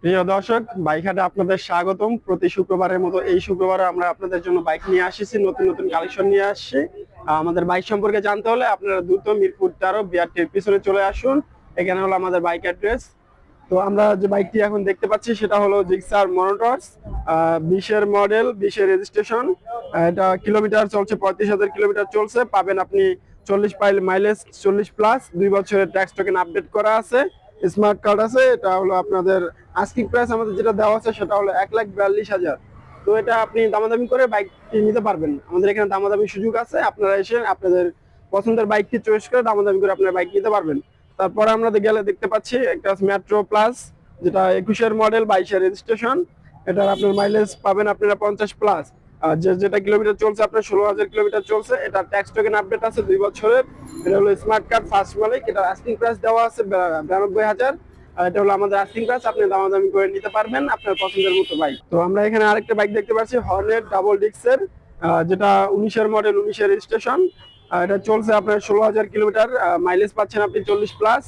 প্রিয় দর্শক, বাইক হাটে আপনাদের স্বাগতম। প্রতি শুক্রবারের মতো এই শুক্রবারে আমরা আপনাদের জন্য বাইক নিয়ে আসছি, নতুন নতুন কালেকশন নিয়ে আসছি। আমাদের বাইক সম্পর্কে জানতে হলে আপনারা দ্রুত মিরপুর 13 বিআরটির পিছনে চলে আসুন। এখানে হলো আমাদের বাইক অ্যাড্রেস। তো আমরা যে বাইকটি এখন দেখতে পাচ্ছি সেটা হলো জিক্সার মনোটরস, 20-এর মডেল, 20-এর রেজিস্ট্রেশন। এটা কিলোমিটার চলছে, 35,000 কিলোমিটার চলছে। পাবেন আপনি 40 মাইলেজ, 40+, 2 বছরের ট্যাক্স টোকেন আপডেট করা আছে, স্মার্ট কার্ড আছে। এটা হলো আপনাদের আস্কিং প্রাইস আমাদের যেটা দেওয়া আছে সেটা হলো 1,42,000। তো এটা আপনি দামাদামি করে বাইকটি নিতে পারবেন। আমাদের এখানে দামাদামি সুযোগ আছে, আপনারা এসে আপনাদের পছন্দের বাইকটি চয়েস করে দামাদামি করে আপনার বাইক নিতে পারবেন। তারপরে আমরা গেলে দেখতে পাচ্ছি একটা মেট্রো প্লাস, যেটা 21-এর মডেল, 22-এর রেজিস্ট্রেশন। এটার আপনার মাইলেজ পাবেন আপনারা 50+। আর যেটা কিলোমিটার চলছে আপনার 16,000 কিলোমিটার চলছে। এটা ট্যাক্স টোকেন আপডেট আছে 2 বছরের। এটা হলো স্মার্ট কার্ড, ফার্স্ট মালিক। এটা আস্কিং প্রাইস দেওয়া আছে 92,000। আর এটা হলো আমাদের আস্কিং প্রাইস, আপনি দামাদামি করে নিতে পারবেন আপনার পছন্দের মতো বাইক। তো আমরা এখানে আরেকটা বাইক দেখতে পাচ্ছি, হর্নেট ডাবল ডিক্সের, যেটা 19-এর মডেল, 19-এর রেজিস্ট্রেশন। এটা চলছে আপনার 16,000 কিলোমিটার, মাইলেজ পাচ্ছেন আপনি 40+।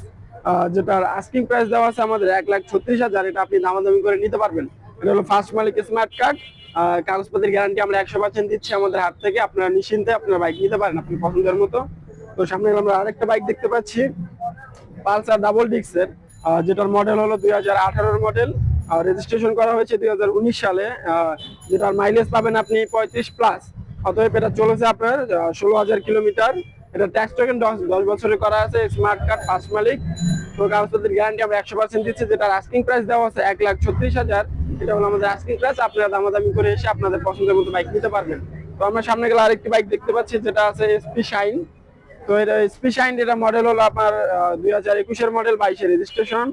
যেটার আস্কিং প্রাইস দেওয়া আছে আমাদের 1,36,000। এটা আপনি দামাদামি করে নিতে পারবেন। এটা হলো ফার্স্ট মালিক স্মার্ট কার্ড। কাগজপত্রের গ্যারান্টি আমরা 100% দিচ্ছি আমাদের হাত থেকে। আপনারা নিশ্চিন্তে আপনার বাইক নিতে পারেন আপনি পছন্দের মতো। তো সামনে আমরা আরেকটা বাইক দেখতে পাচ্ছি, পালসার ডাবল ডিক্সের, যেটার মডেল হলো 2018-এর মডেল, রেজিস্ট্রেশন করা হয়েছে 2019 সালে। যেটার মাইলেজ পাবেন আপনি 35+। অতএব এটা চলেছে আপনার 16,000 কিলোমিটার। এটা ট্যাক্স টোকেন 10 বছরে করা আছে, স্মার্ট কার্ড, ফার্স্ট মালিক। তো কাগজপত্রের গ্যারান্টি আমরা 100% দিচ্ছি। যেটার আস্কিং প্রাইস দেওয়া আছে 1,36,000। এটা হলো আমাদের আস্কিং প্রাইস। আপনারা দামাদামি করে এসে আপনাদের পছন্দের মতো বাইক নিতে পারবেন। তো আমরা সামনে গেলে আরেকটি বাইক দেখতে পাচ্ছি, যেটা আছে এসপি শাইন। তো এটা এসপি শাইন, এটা মডেল হলো আপনার 2021-এর মডেল, 22-এর রেজিস্ট্রেশন।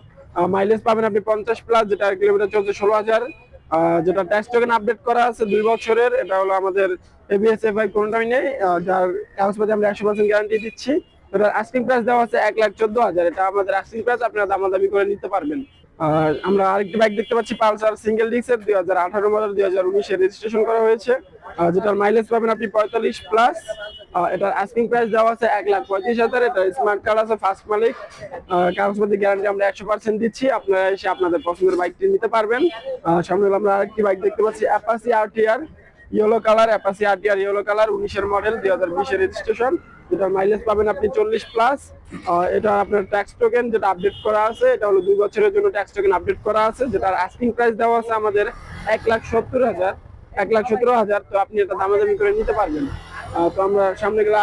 মাইলেজ পাবেন আপনি 50+। যেটা কিলোমিটার চলছে 16,000। যেটা ট্যাক্স টোকেন আপডেট করা আছে 2 বছরের। এটা হলো আমাদের এবিএস এফআই কোনটাই নেই, যার কাগজপত্রে আমরা 100% গ্যারান্টি দিচ্ছি। এটার আস্কিং প্রাইস দেওয়া আছে 1,14,000। এটা আমাদের আস্কিং প্রাইস, আপনারা দামাদামি করে নিতে পারবেন। আর আমরা আরেকটি বাইক দেখতে পাচ্ছি, পালসার সিঙ্গেল ডিক্সের, 2018 মডেল, 2019-এ রেজিস্ট্রেশন করা হয়েছে। যেটার মাইলেজ পাবেন আপনি 45+। এটার আস্কিং প্রাইস দেওয়া আছে 1,35,000। এটা স্মার্ট কার্ড আছে, ফার্স্ট মালিক। কাগজপত্রের গ্যারান্টি আমরা 100% দিচ্ছি। আপনারা এসে আপনাদের পছন্দের বাইকটি নিতে পারবেন। সামনে আমরা আরেকটি বাইক দেখতে পাচ্ছি, Apache RTR, yellow colour. Apache RTR yellow colour, 19-এর মডেল, 2020-এর রেজিস্ট্রেশন। যেটার মাইলেজ পাবেন আপনি 40+। এটা আপনার ট্যাক্স টোকেন যেটা আপডেট করা আছে, এটা হলো 2 বছরের জন্য ট্যাক্স টোকেন আপডেট করা আছে। যেটার আস্কিং প্রাইস দেওয়া আছে আমাদের 1,70,000। 1,17,000। তো আপনি এটা দামাদামি করে নিতে পারবেন। তো আমরা সামনে গেলে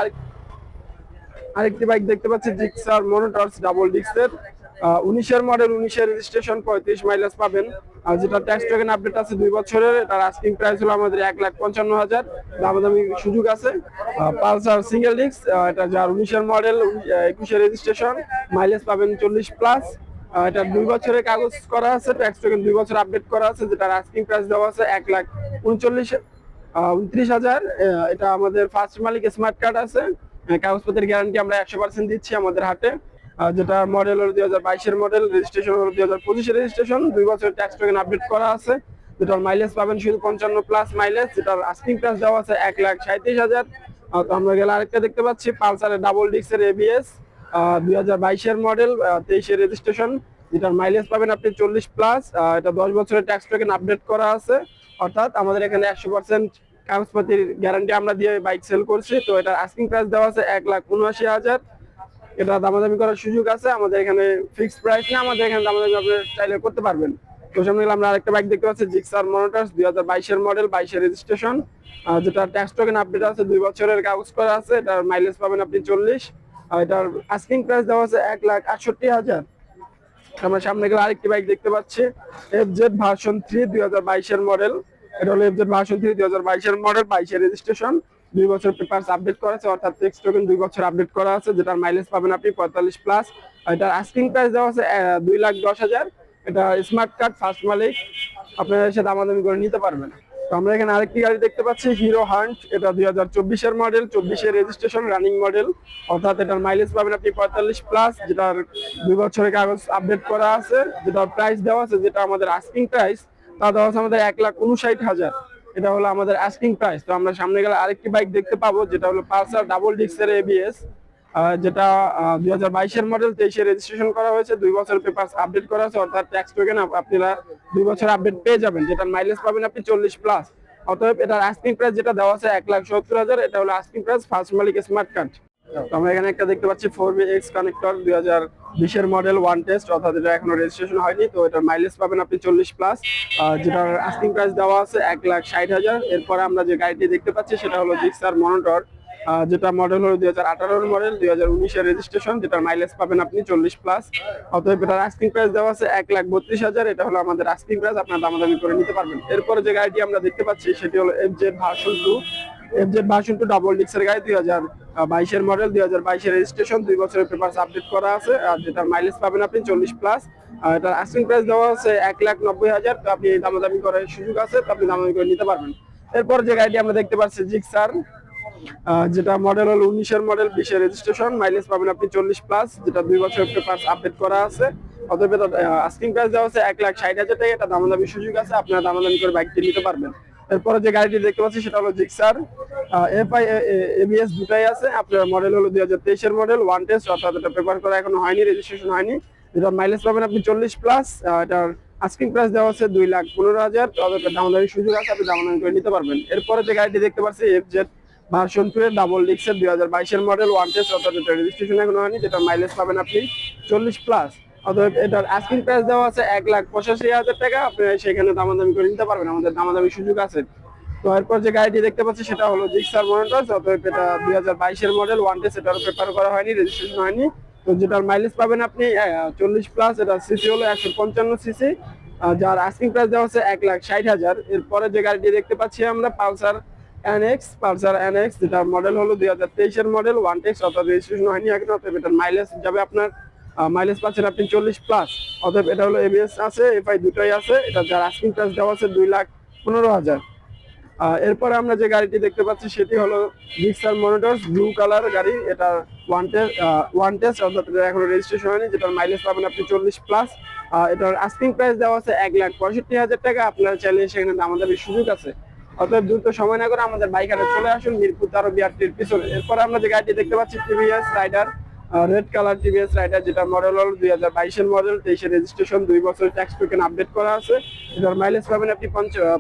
আরেকটি বাইক দেখতে পাচ্ছি, জিক্সার মনোটরস ডাবল ডিক্সের, 19-এর মডেল, 19-এর রেজিস্ট্রেশন, 35 মাইলেজ পাবেন। আর যেটা ট্যাক্স টোকেন আপডেট আছে 2 বছরের। এটার আস্কিং প্রাইস হলো আমাদের 1,55,000। দামাদামি সুযোগ আছে। পালসার সিঙ্গেল ডিক্স, এটা যার 19-এর মডেল, 21-এর রেজিস্ট্রেশন, মাইলেজ পাবেন 40+। এটা 2 বছরের কাগজ করা আছে, ট্যাক্স টোকেন 2 বছর আপডেট করা আছে। যেটার আস্কিং প্রাইস দেওয়া আছে 1,29,000। এটা আমাদের ফার্স্ট মালিক স্মার্ট কার্ড আছে। কাগজপত্রের গ্যারান্টি আমরা 100% দিচ্ছি আমাদের হাটে। যেটা মডেল হলো 2022-এর মডেল, রেজিস্ট্রেশন হলো 2025-এর রেজিস্ট্রেশন, 2 বছর ট্যাক্স টোকেন আপডেট করা আছে। যেটার মাইলেজ পাবেন শুধু 55+ মাইলেজ। যেটার আস্কিং প্রাইস দেওয়া আছে 1,37,000। তো আমরা গেলে আরেকটা দেখতে পাচ্ছি, পালসারের ডাবল ডিক্সের এবিএস, 2022-এর মডেল, 23-এর রেজিস্ট্রেশন। যেটার মাইলেজ পাবেন আপনি 40+। এটা 10 বছরের ট্যাক্স টোকেন আপডেট করা আছে। অর্থাৎ আমাদের এখানে 100% কাগজপত্রের গ্যারান্টি আমরা দিয়ে বাইক সেল করছি। তো এটার আস্কিং প্রাইস দেওয়া আছে 1,79,000। এটা দামাদামি করার সুযোগ আছে আমাদের এখানে, ফিক্সড প্রাইস না। আমাদের এখানে দামাদামি আপনি চাইলে করতে পারবেন। তো সামনে আমরা আরেকটা বাইক দেখতে পাচ্ছি, জিক্সার মনোটরস, 2022-এর মডেল, 22-এর রেজিস্ট্রেশন। যেটা ট্যাক্স টোকেন আপডেট আছে, 2 বছরের কাগজ করা আছে। এটার মাইলেজ পাবেন আপনি 40। এটার আস্কিং প্রাইস দেওয়া আছে 1,68,000। আমরা সামনে গেলে আরেকটি বাইক দেখতে পাচ্ছি, এফজেড ভার্সন 3, 2022-এর মডেল। এটা হলো এফজেড ভার্সন 3, 2022-এর মডেল, 22-এর রেজিস্ট্রেশন, 2 বছর পেপারস আপডেট করা আছে। অর্থাৎ টেক্সট টোকেন 2 বছর আপডেট করা আছে। যেটার মাইলেজ পাবেন আপনি 45+। এটার আস্কিং প্রাইস দেওয়া আছে 2,10,000। এটা স্মার্ট কার্ড, ফার্স্ট মালিক। আপনারা এসে দামাদামি করে নিতে পারবেন। তো আমরা এখানে আরেকটি গাড়ি দেখতে পাচ্ছি, হিরো হান্ট। এটা 2024-এর মডেল, 24-এর রেজিস্ট্রেশন, রানিং মডেল। অর্থাৎ এটার মাইলেজ পাবেন আপনি 45+। যেটার 2 বছরের কাগজ আপডেট করা আছে। যেটার প্রাইস দেওয়া আছে, যেটা আমাদের আস্কিং প্রাইস, তা দেওয়া আছে আমাদের 1,59,000। এটা হলো আমাদের আস্কিং প্রাইস। তো আমরা সামনে গেলে আরেকটি বাইক দেখতে পাবো, যেটা হলো পালসার ডাবল ডিক্সের এবিএস, যেটা 2022-এর মডেল, 23-এ রেজিস্ট্রেশন করা হয়েছে, 2 বছর পেপার আপডেট করা আছে, অর্থাৎ ট্যাক্স টোকেন আপনারা 2 বছর আপডেট পেয়ে যাবেন, যেটার মাইলেজ পাবেন আপনি 40+। অতএব এটার আস্কিং প্রাইস যেটা দেওয়া আছে 1,70,000, এটা হলো আস্কিং প্রাইস ফার্স্ট মালিক স্মার্ট কার্ড। তো আমরা এখানে একটা দেখতে পাচ্ছি 4BX কানেক্টর 2020-এর মডেল ওয়ান টেস্ট, অর্থাৎ এটা এখনো রেজিস্ট্রেশন হয়নি। তো এটার মাইলেজ পাবেন আপনি 40+, যেটার আস্কিং প্রাইস দেওয়া আছে 1,60,000। এরপরে আমরা যে গাড়িটি দেখতে পাচ্ছি সেটা হলো জিক্সার মনোটর, যেটা মডেল হলো 2018-এর মডেল, 2019-এর রেজিস্ট্রেশন, যেটার মাইলেজ পাবেন আপনি 40+। অতএব এটার আস্কিং প্রাইস দেওয়া আছে 1,32,000, এটা হলো আমাদের আস্কিং প্রাইস, আপনার দামাদামি করে নিতে পারবেন। এরপরে যে গাড়িটি আমরা দেখতে পাচ্ছি সেটি হলো FZ ভার্সন 2 ডাবল ডিক্সের গাড়ি, 2022-এর মডেল, 2022-এর রেজিস্ট্রেশন, 2 বছরের পেপারস আপডেট করা আছে, আর যেটার মাইলেজ পাবেন আপনি 40+। এটার আস্কিং প্রাইস দেওয়া আছে 1,90,000, তো আপনি দামাদামি করার সুযোগ আছে, তো আপনি দামাদামি করে নিতে পারবেন। এরপর যে গাড়িটি আমরা দেখতে পাচ্ছি জিক্সার, যেটা মডেল হলো 19-এর মডেল, 20-এর রেজিস্ট্রেশন, মাইলেজ পাবেন আপনি 40+, যেটা 2 বছরের পেপারস আপডেট করা আছে। অতএব আস্কিং প্রাইস দেওয়া আছে 1,60,000 টাকা, এটা দামাদামি সুযোগ আছে, আপনারা দামাদামি করে বাইকটি নিতে পারবেন। এরপরে যে গাড়িটি দেখতে পাচ্ছি সেটা হলো জিক্সার, এফআই এবিএস দুটাই আছে। আপনার মডেল হলো 2023-এর মডেল, ওয়ান টেস্ট, অর্থাৎ এটা পেপার করা এখনো হয়নি, রেজিস্ট্রেশন হয়নি, যেটা মাইলেজ পাবেন আপনি 40+। এটার আস্কিং প্রাইস দেওয়া আছে 2,15,000, অতএব দামাদামি সুযোগ আছে, আপনি দামাদামি করে নিতে পারবেন। এরপরে যে গাড়িটি দেখতে পাচ্ছি FZ ভার্সন 2 এর ডাবল ডিক্সের 2022-এর মডেল, ওয়ান টেস্ট, অর্থাৎ এটা রেজিস্ট্রেশন এখনো হয়নি, যেটা মাইলেজ পাবেন আপনি 40+। অতএব এটার আস্কিং প্রাইস দেওয়া আছে 1,85,000 টাকা, আপনি সেখানে দামাদামি করে নিতে পারবেন, আমাদের দামাদামি সুযোগ আছে। তো এরপর যে গাড়িটি দেখতে পাচ্ছি সেটা হলো জিক্সার মনোটরস, অতএব এটা 2022-এর মডেল, ওয়ান টেস্ট, এটারও পেপার করা হয়নি, রেজিস্ট্রেশন হয়নি, তো যেটার মাইলেজ পাবেন আপনি 40+। এটা সিসি হলো 155 সিসি, যার আস্কিং প্রাইস দেওয়া হচ্ছে 1,60,000। এরপরে যে গাড়িটি দেখতে পাচ্ছি আমরা পালসার এনএক্স, যেটার মডেল হলো 2023-এর মডেল, ওয়ান টেক্স, অর্থাৎ রেজিস্ট্রেশন হয়নি এখন, অতএব এটার মাইলেজ যাবে আপনার, মাইলেজ পাচ্ছেন আপনি 40+। অতএব এটা হলো এবিএস আছে, এফআই দুটোই আছে, এটা যার আস্কিং প্রাইস দেওয়া আছে 2,15,000। এরপরে আমরা যে গাড়িটি দেখতে পাচ্ছি সেটি হলো জিক্সার মনোটরস ব্লু কালার গাড়ি, এটা ওয়ান টেস্ট, অর্থাৎ এটা এখনো রেজিস্ট্রেশন হয়নি, যেটার মাইলেজ পাবেন আপনি 40+। এটার আস্কিং প্রাইস দেওয়া আছে 1,65,000 টাকা, আপনারা চাইলে সেখানে দামাদামি সুযোগ আছে। অতএব দ্রুত সময় না করে আমাদের বাইকারে চলে আসুন মিরপুর 13 বিআরটির পিছনে। এরপরে আমরা যে গাড়িটি দেখতে পাচ্ছি TVS Raider, red colour TVS Raider, যেটা মডেল হল 2022-এর মডেল, 23-এর রেজিস্ট্রেশন, 2 বছর ট্যাক্স টোকেন আপডেট করা আছে, এটার মাইলেজ পাবেন আপনি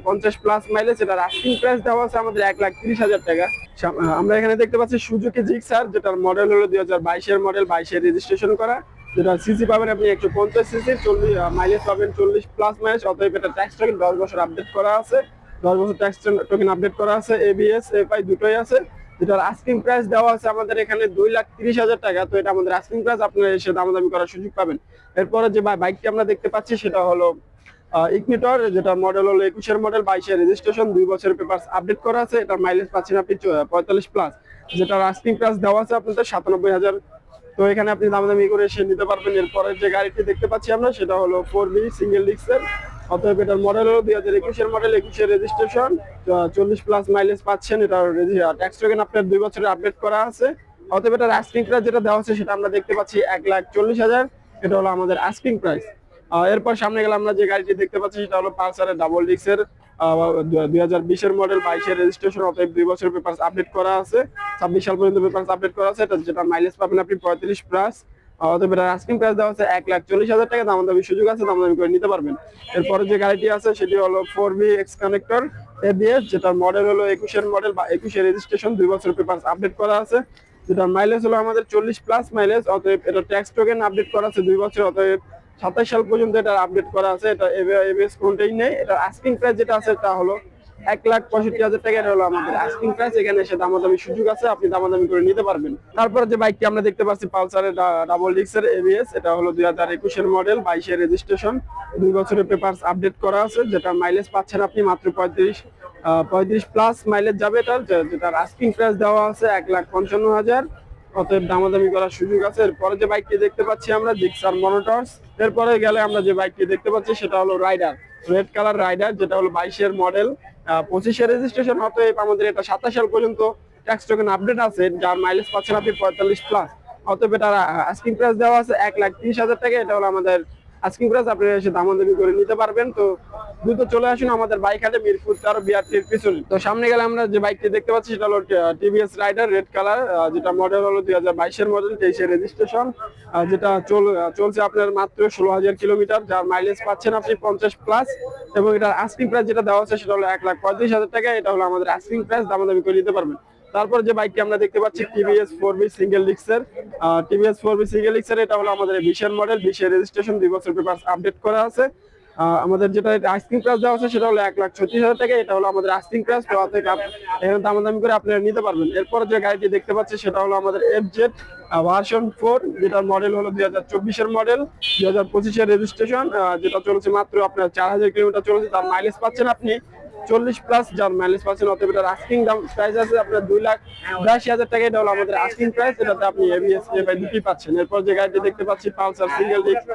50+ মাইলেজ। এটার আস্কিং প্রাইস দেওয়া আছে আমাদের 1,30,000 টাকা। আমরা এখানে দেখতে পাচ্ছি সুজুকি জিক্সার, যেটার মডেল হলো 2022-এর মডেল, 22-এর রেজিস্ট্রেশন করা, যেটা সিসি পাবেন আপনি 150 সিসি, মাইলেজ পাবেন 40+ মাইলেজ। অতএব এটা ট্যাক্স টোকেন 10 বছর আপডেট করা আছে, 10 বছর ট্যাক্স টোকেন আপডেট করা আছে, এবিএস এফআই দুটোই আছে, যেটার আস্কিং প্রাইস দেওয়া আছে আমাদের এখানে 2,30,000 টাকা। তো এটা আমাদের আস্কিং প্রাইস, আপনারা এসে দামাদামি করার সুযোগ পাবেন। এরপরে যে বাইকটি আমরা দেখতে পাচ্ছি সেটা হলো ইগনিটর, যেটা মডেল হলো 21-এর মডেল, 22-এর রেজিস্ট্রেশন, 2 বছরের পেপার আপডেট করা আছে, এটার মাইলেজ পাচ্ছেন আপনি 45+, যেটার আস্কিং প্রাইস দেওয়া আছে আপনাদের 97,000। তো এখানে আপনি দামাদামি করে এসে নিতে পারবেন। এরপরে যে গাড়িটি দেখতে পাচ্ছি আমরা সেটা হলো 4বি সিঙ্গেল ডিস্কের, অতএব এটার মডেল হলো 2021-এর মডেল, 21-এর রেজিস্ট্রেশন, 40+ মাইলেজ পাচ্ছেন। এটার ট্যাক্স টোকেন আপনার 2 বছরের আপডেট করা আছে। অতএব এটার আস্কিং প্রাইস যেটা দেওয়া আছে সেটা আমরা দেখতে পাচ্ছি 1,40,000, এটা হলো আমাদের আস্কিং প্রাইস। এরপর সামনে গেলে আমরা যে গাড়িটি দেখতে পাচ্ছি সেটা হলো পালসারের ডাবল ডিক্সের, 2020-এর মডেল, 22-এর রেজিস্ট্রেশন, অতএব 2 বছরের পেপার আপডেট করা আছে, 26 সাল পর্যন্ত পেপার আপডেট করা আছে, এটা যেটা মাইলেজ পাবেন আপনি 35+। অতএব এটার আস্কিং প্রাইস দেওয়া আছে 1,40,000 টাকা, দামাদামি সুযোগ আছে, দামাদামি করে নিতে পারবেন। এরপরে যে গাড়িটি আছে সেটি হলো 4BX কানেক্টর এবিএস, যেটার মডেল হলো 21-এর মডেল, 21-এর রেজিস্ট্রেশন, 2 বছরের পেপার আপডেট করা আছে, যেটার মাইলেজ হলো আমাদের 40+ মাইলেজ। অতএব এটা ট্যাক্স টোকেন আপডেট করা আছে 2 বছর, অতএব 27 সাল পর্যন্ত এটা আপডেট করা আছে, এটা এবিএস কোনটাই নেই। এটা আস্কিং প্রাইস যেটা আছে তা হলো 1,65,000 টাকা, এটা হলো আমাদের আস্কিং প্রাইস। এখানে এসে দামাদামি সুযোগ আছে, আপনি দামাদামি করে নিতে পারবেন। তারপরে যে বাইকটি আমরা দেখতে পাচ্ছি পালসারের ডাবল ডিক্সের এবিএস, এটা হলো 2021-এর মডেল, 22-এর রেজিস্ট্রেশন, 2 বছরের পেপার আপডেট করা আছে, যেটা মাইলেজ পাচ্ছেন আপনি মাত্র 35+ মাইলেজ যাবে এটার, যেটার আস্কিং প্রাইস দেওয়া আছে 1,55,000। অতএব দামাদামি করার সুযোগ আছে। এরপরে যে বাইকটি দেখতে পাচ্ছি আমরা জিক্সার মনোটরস, এরপরে গেলে আমরা যে বাইকটি দেখতে পাচ্ছি সেটা হলো রাইডার, রেড কালার রাইডার, যেটা হলো 22-এর মডেল, 25-এর রেজিস্ট্রেশন। অতএব আমাদের এটা 27 সাল পর্যন্ত ট্যাক্স টোকেন আপডেট আছে, যার মাইলেজ পাচ্ছেন আপনি 45+। অতএব এটার আস্কিং প্রাইস দেওয়া আছে 1,30,000 টাকা, এটা হলো আমাদের আস্কিং প্রাইস আপনারা এসে দামাদামি করে নিতে পারবেন। তো দ্রুত চলে আসুন আমাদের বাইক হাটে মিরপুর 13 বিআরটির পিছনে। তো সামনে গেলে আমরা যে বাইকটি দেখতে পাচ্ছি সেটা হলো টিভিএস রাইডার রেড কালার, যেটা মডেল হলো 2022 মডেল, 23 রেজিস্ট্রেশন, যেটা চলছে আপনার মাত্র 16,000 কিলোমিটার, যার মাইলেজ পাচ্ছেন আপনি 50+। এবং এটার আস্কিং প্রাইস যেটা দেওয়া হচ্ছে সেটা হলো 1,35,000 টাকা। এটা হলো আমাদের আস্কিং প্রাইস, দামাদামি করে নিতে পারবেন। তারপর যে বাইকটি আমরা দেখতে পাচ্ছি টিভিএস 4B সিঙ্গেল ডিস্কের, টিভিএস 4B সিঙ্গেল ডিস্কের, এটা হলো আমাদের 20 মডেল, 20 রেজিস্ট্রেশন, 2 বছর পেপার আপডেট করা আছে। আমাদের যেটা আস্কিং প্রাইস দেওয়া আছে সেটা হলো 1,36,000 টাকা। এটা হলো আমাদের আস্কিং প্রাইস, তো থেকে এখানে দামাদামি করে আপনারা নিতে পারবেন। এরপর যে গাড়িটি দেখতে পাচ্ছি সেটা হলো আমাদের FZ ভার্সন 4, যেটার মডেল হলো 2024 মডেল, 2025 রেজিস্ট্রেশন, যেটা চলেছে মাত্র আপনার 4,000 কিলোমিটার চলেছে। তার মাইলেজ পাচ্ছেন আপনি 40+, যার মাইলেজ পাচ্ছেন। অতএব এটার আস্কিং দাম প্রাইস আছে আপনার 2,82,000 টাকা। এটা হলো আমাদের আস্কিং প্রাইস, এটাতে আপনি ABS দুটি পাচ্ছেন। এরপর যে গাড়িটি দেখতে পাচ্ছি পালসার সিঙ্গেল ডিস্ক,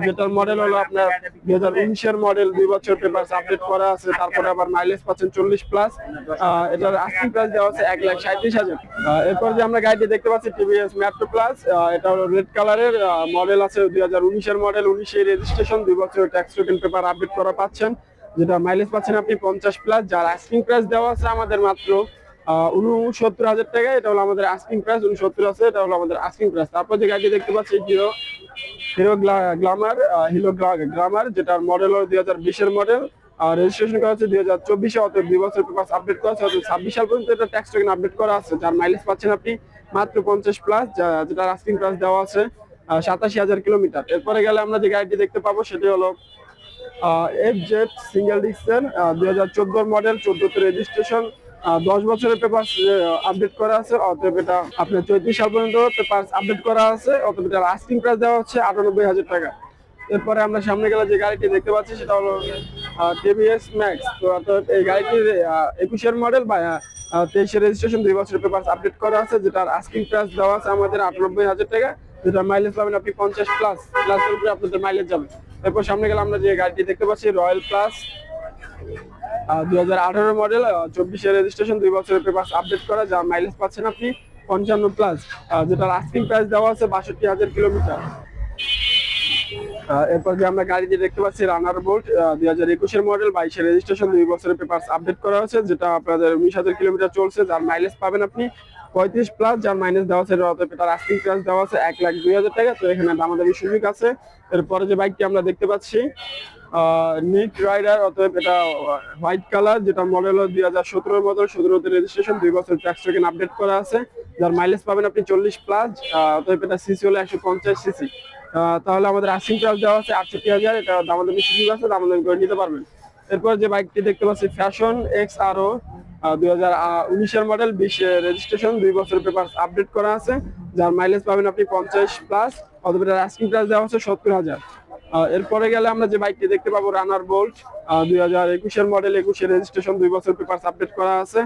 যেটার মডেল হলো আপনার 2019 মডেল, 2 বছর পেপার আপডেট করা আছে। তারপরে আবার মাইলেজ পাচ্ছেন 40+। এটার আস্কিং প্রাইস দেওয়া আছে 1,37,000। এরপর যে আমরা গাড়িটি দেখতে পাচ্ছি টিভিএস মেট্রো প্লাস, এটা হলো রেড কালারের, মডেল আছে 2019 মডেল, 19 রেজিস্ট্রেশন, 2 বছর ট্যাক্স টোকেন পেপার আপডেট করা পাচ্ছেন, যেটা মাইলেজ পাচ্ছেন আপনি 50+। যার আস্কিং প্রাইস দেওয়া আছে আমাদের মাত্র 69,000 টাকা। এটা হলো আমাদের আস্কিং প্রাইস, 69 আছে, এটা হলো আমাদের আস্কিং প্রাইস। তারপর যে গাড়িটি দেখতে পাচ্ছি হিরো গ্লামার, যেটার মডেল হলো 2020 মডেল, রেজিস্ট্রেশন করা হচ্ছে 2024, অত 2 বছর পেপার আপডেট করা আছে, অত 26 সাল পর্যন্ত এটা ট্যাক্স টোকেন আপডেট করা আছে। যার মাইলেজ পাচ্ছেন আপনি মাত্র 50+, যেটার আস্কিং প্রাইস দেওয়া আছে 87,000 কিলোমিটার। এরপরে গেলে আমরা যে গাড়িটি দেখতে পাবো সেটি হলো FZ সিঙ্গেল ডিস্কের, 2014 মডেল, 14 রেজিস্ট্রেশন, 10 বছরের পেপার আপডেট করা আছে। অতএব এটা আপনার 34 সাল পর্যন্ত পেপার আপডেট করা আছে। অতএব এটার আস্কিং প্রাইস দেওয়া হচ্ছে 98,000 টাকা। এরপরে আমরা সামনে গেলে যে গাড়িটি দেখতে পাচ্ছি সেটা হলো টিভিএস ম্যাক্স। তো অর্থাৎ এই গাড়িটির 21 মডেল বা 23 রেজিস্ট্রেশন, 2 বছরের পেপার আপডেট করা আছে, যেটার আস্কিং প্রাইস দেওয়া আছে আমাদের 98,000 টাকা। যেটা মাইলেজ পাবেন আপনি 50+, প্লাসের উপরে আপনাদের মাইলেজ যাবে। এরপর সামনে গেলে আমরা যে গাড়িটি দেখতে পাচ্ছি রয়্যাল প্লাস, 2018 মডেল, 24 রেজিস্ট্রেশন, 2 বছরের পেপার আপডেট করা, যার মাইলেজ পাচ্ছেন আপনি 55+, যেটার আস্কিং প্রাইস দেওয়া আছে 62,000 কিলোমিটার। এরপর যে আমরা গাড়িটি দেখতে পাচ্ছি রানার বোল্ট, 2021 মডেল, 22 রেজিস্ট্রেশন, 2 বছরের পেপার আপডেট করা হয়েছে, যেটা আপনাদের 19,000 কিলোমিটার চলছে। যার মাইলেজ পাবেন আপনি 35+, যার মাইলেজ দেওয়া আছে, এটার আস্কিং প্রাইস দেওয়া আছে 1,02,000 টাকা। তো এখানে দামাদামি সুযোগ আছে। এরপরে যে বাইকটি আমরা দেখতে পাচ্ছি নিট রাইডার, অতএব এটা হোয়াইট কালার, যেটা মডেল হলো 2017 মডেল, 17 রেজিস্ট্রেশন, 2 বছর ট্যাক্স টোকেন আপডেট করা আছে। যার মাইলেজ পাবেন আপনি 40+, অতএব এটা সিসি হলো 150 সিসি। তাহলে আমাদের আস্কিং প্রাইস দেওয়া আছে 68,000। এটা দামাদামি সুযোগ আছে, দামাদামি করে নিতে পারবেন। এরপর যে বাইকটি দেখতে পাচ্ছি ফ্যাশন XRO, 2019 মডেল, 20 রেজিস্ট্রেশন, 2 বছর পেপার আপডেট করা আছে। যার মাইলেজ পাবেন আপনি 50+, অথবা এটার আস্কিং প্রাইস দেওয়া হচ্ছে 70,000। এরপরে গেলে আমরা যে বাইকটি দেখতে পাবো রানার বোল্ট, 2021 মডেল, 21 রেজিস্ট্রেশন, 2 বছর পেপার আপডেট করা আছে,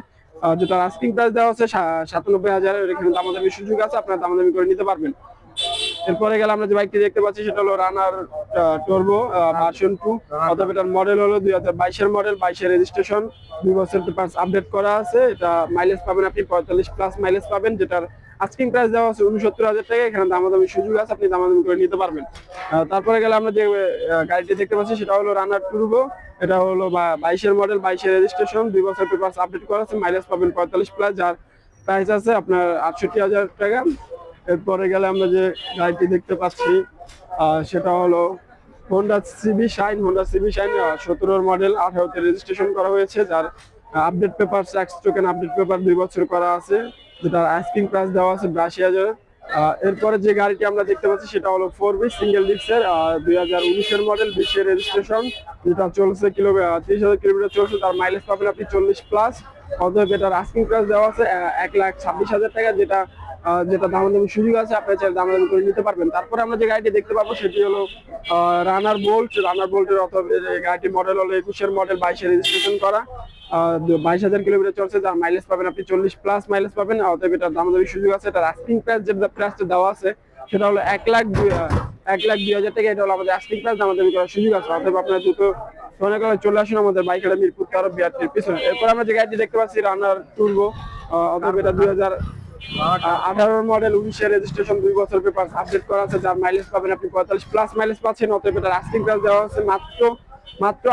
যেটার আস্কিং প্রাইস দেওয়া হচ্ছে 97,000। এখানে দামাদামি সুযোগ আছে, আপনারা দামাদামি করে নিতে পারবেন। এরপরে গেলে আমরা যে বাইকটি দেখতে পাচ্ছি সেটা হলো রানার টার্বো ভার্সন 2, অথবা এটার মডেল হলো 2022 মডেল, 22 রেজিস্ট্রেশন, 2 বছর পেপার আপডেট করা আছে। এটা মাইলেজ পাবেন আপনি 45+ মাইলেজ পাবেন, যেটার আস্কিং প্রাইস দেওয়া আছে 69,000 টাকা। এখানে দামাদামি সুযোগ আছে, আপনি দামাদামি করে নিতে পারবেন। তারপরে গেলে আমরা যে গাড়িটি দেখতে পাচ্ছি সেটা হলো রানার টার্বো, এটা হলো 22 মডেল, 22 রেজিস্ট্রেশন, 2 বছর পেপার আপডেট করা আছে, মাইলেজ পাবেন 45+, যার প্রাইস আছে আপনার 68,000 টাকা। এরপরে গেলে আমরা যে গাড়িটি দেখতে পাচ্ছি সেটা হলো Honda CB Shine, 17 model, 18 registration করা হয়েছে, যার update paper tax token update paper 2 বছর করা আছে, যেটার আস্কিং প্রাইস দেওয়া আছে 82,000। এরপরে যে গাড়িটি আমরা দেখতে পাচ্ছি সেটা হলো 4B সিঙ্গেল ডিস্কের, 2019 মডেল, 20 রেজিস্ট্রেশন, যেটা চলছে 30,000 কিলোমিটার চলছে। তার মাইলেজ পাবেন আপনি 40+, অতএব এটার আস্কিং প্রাইস দেওয়া আছে 1,26,000 টাকা, যেটা দামাদামি সুযোগ আছে, আপনারা চাইলে দামাদামি করে নিতে পারবেন। তারপরে আমরা যে গাড়িটি দেখতে পাবো সেটি হলো রানার বোল্টের, অথবা গাড়িটির মডেল হলো 21 মডেল, 22 রেজিস্ট্রেশন করা, 22,000 কিলোমিটার চলছে। যার মাইলেজ পাবেন আপনি 40+ মাইলেজ পাবেন, অতএব এটার দামাদামি সুযোগ আছে। এটার আস্কিং প্রাইস যে প্রাইসটা দেওয়া আছে সেটা হলো 1,02,000 টাকা। এটা হলো আমাদের আস্কিং প্রাইস, দামাদামি করার সুযোগ আছে। অতএব আপনারা দ্রুত চলে আসুন আমাদের বাইক হাট মিরপুর 13 বিআরটির পিছনে। এরপর আমরা যে গাড়িটি দেখতে পাচ্ছি রানার টার্বো, অথবা এটা 18 মডেল 19 রেজিস্ট্রেশন 2 বছর পেপার আপডেট করা আছে, যার মাইলেজ পাবেন আপনি 45 প্লাস মাইলেজ পাচ্ছেন। অতএব এটার আস্কিং প্রাইস দেওয়া হচ্ছে মাত্র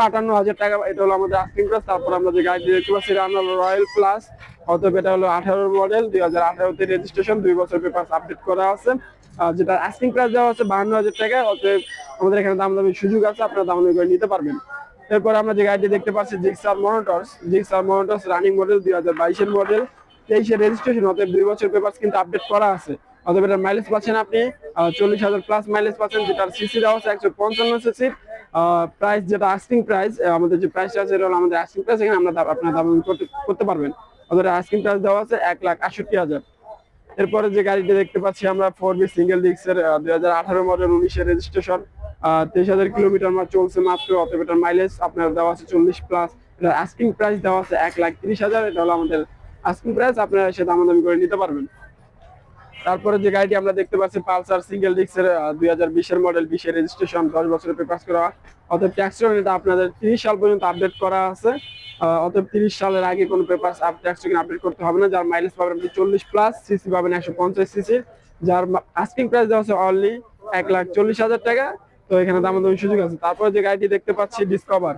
58,000 টাকা। এটা হলো আমাদের আস্কিং প্রাইস। তারপর আমরা যে গাড়িটি দেখতে পাচ্ছি এটা হলো রয়্যাল প্লাস। অতএব এটা হলো 18 মডেল 2018 তে রেজিস্ট্রেশন 2 বছর পেপার আপডেট করা আছে, যেটা আস্কিং প্রাইস দেওয়া হচ্ছে 52,000 টাকা। অতএব আমাদের এখানে দামাদামির সুযোগ আছে, আপনারা দামাদামি করে নিতে পারবেন। এরপর আমরা যে গাড়িটি দেখতে পাচ্ছি জিক্সার মোটরস রানিং মডেল 2022 এর মডেল, 23 এর রেজিস্ট্রেশন। অতএব 2 বছর পেপার কিন্তু আপডেট করা আছে। অতএব এটার মাইলেজ পাচ্ছেন আপনি 40,000 প্লাস মাইলেজ পাচ্ছেন, যেটার সিসি দেওয়া হচ্ছে 155 সিসি। প্রাইস যেটা আস্কিং প্রাইস, আমাদের যে প্রাইসটা আছে এটা হলো আমাদের আস্কিং প্রাইস, এখানে আমরা আপনার দাম করতে পারবেন। অতএব আস্কিং প্রাইস দেওয়া আছে 1,68,000। এরপরে যে গাড়িটি দেখতে পাচ্ছি আমরা 4B সিঙ্গেল ডিস্কের 2018 মডেল 19 এর রেজিস্ট্রেশন, 23,000 কিলোমিটার চলছে মাত্র। অতএব এটার মাইলেজ আপনার দেওয়া আছে 40 প্লাস। এটার আস্কিং প্রাইস দেওয়া আছে 1,30,000। এটা হলো আমাদের আস্কিং প্রাইস, আপনারা সেটা দামাদামি করে নিতে পারবেন। তারপরে যে গাড়িটি আমরা দেখতে পাচ্ছি পালসার সিঙ্গেল ডিস্কের 2020 এর মডেল 20 এর রেজিস্ট্রেশন 10 বছরের পেপারস করা। অতএব ট্যাক্স এটা আপনাদের 30 সাল পর্যন্ত আপডেট করা আছে। অতএব 30 সালের আগে কোনো পেপারস ট্যাক্স আপডেট করতে হবে না। যার মাইলেজ পাবেন আপনি 40 প্লাস, সিসি পাবেন 150 সিসি, যার আস্কিং প্রাইস দেওয়া আছে অনলি 1,40,000 টাকা। তো এখানে দামাদামি সুযোগ আছে। তারপরে যে গাড়িটি দেখতে পাচ্ছি ডিসকভার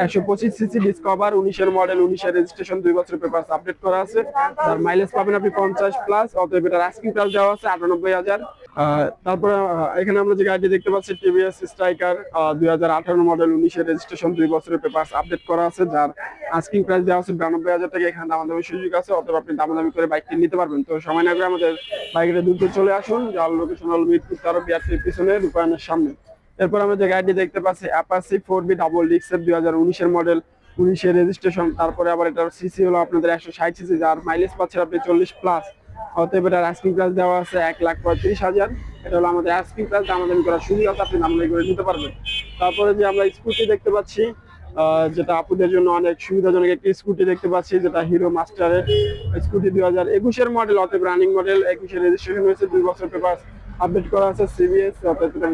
125 সিসি ডিসকভার 19 এর মডেল 19 এর রেজিস্ট্রেশন 2 বছরের পেপারস আপডেট করা আছে, তার মাইলেজ পাবেন আপনি 50 প্লাস। অতএব এটার আস্কিং প্রাইস দেওয়া আছে 98,000। তারপরে এখানে আমরা যে গাড়িটি দেখতে পাচ্ছি টিভিএস স্ট্রাইকার 2018 মডেল 19 এর রেজিস্ট্রেশন 2 বছরের পেপারস আপডেট করা আছে, যার আস্কিং প্রাইস দেওয়া আছে 92,000 টাকা। এখানে দামাদামি সুযোগ আছে, অতএব আপনি দামাদামি করে বাইকটি নিতে পারবেন। তো সময় না করে আমাদের বাইকের দ্রুত চলে আসুন, যার লোকেশন হলো মিরপুর 13 বিআরটির পিছনে রূপায়ণের সামনে। এরপর আমরা যে গাড়িটি দেখতে পাচ্ছি অ্যাপাচি 4B ডাবল ডিস্কের 2019 এর মডেল 19 এর রেজিস্ট্রেশন। তারপরে আবার এটার সিসি হলো আপনাদের 160 সিসি, যার মাইলেজ পাচ্ছেন আপনি 40 প্লাস। অতএব এটার আস্কিং প্রাইস দেওয়া আছে 1,35,000। এটা হলো আমাদের আস্কিং প্রাইস, দামাদামি করার সুযোগ আছে, আপনি দামাদামি করে নিতে পারবেন। তারপরে যে আমরা স্কুটি দেখতে পাচ্ছি, যেটা আপুদের জন্য অনেক সুবিধাজনক একটি স্কুটি দেখতে পাচ্ছি, যেটা হিরো মাস্টারের স্কুটি 2021 এর মডেল। অতএব রানিং মডেল 21 এর রেজিস্ট্রেশন হয়েছে, 2 বছর পেপার আপডেট করা আছে সিবিএস।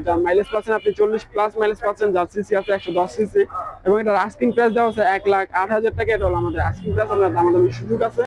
যার মাইলেজ পাচ্ছেন আপনি 40 প্লাস মাইলেজ পাচ্ছেন, যার সিসি আছে 110 সিসি, এবং এটার আস্কিং প্রাইস দেওয়া আছে 1,08,000 টাকা। এটা হলো আমাদের আস্কিং প্রাইস, আমাদের দামাদামির সুযোগ আছে।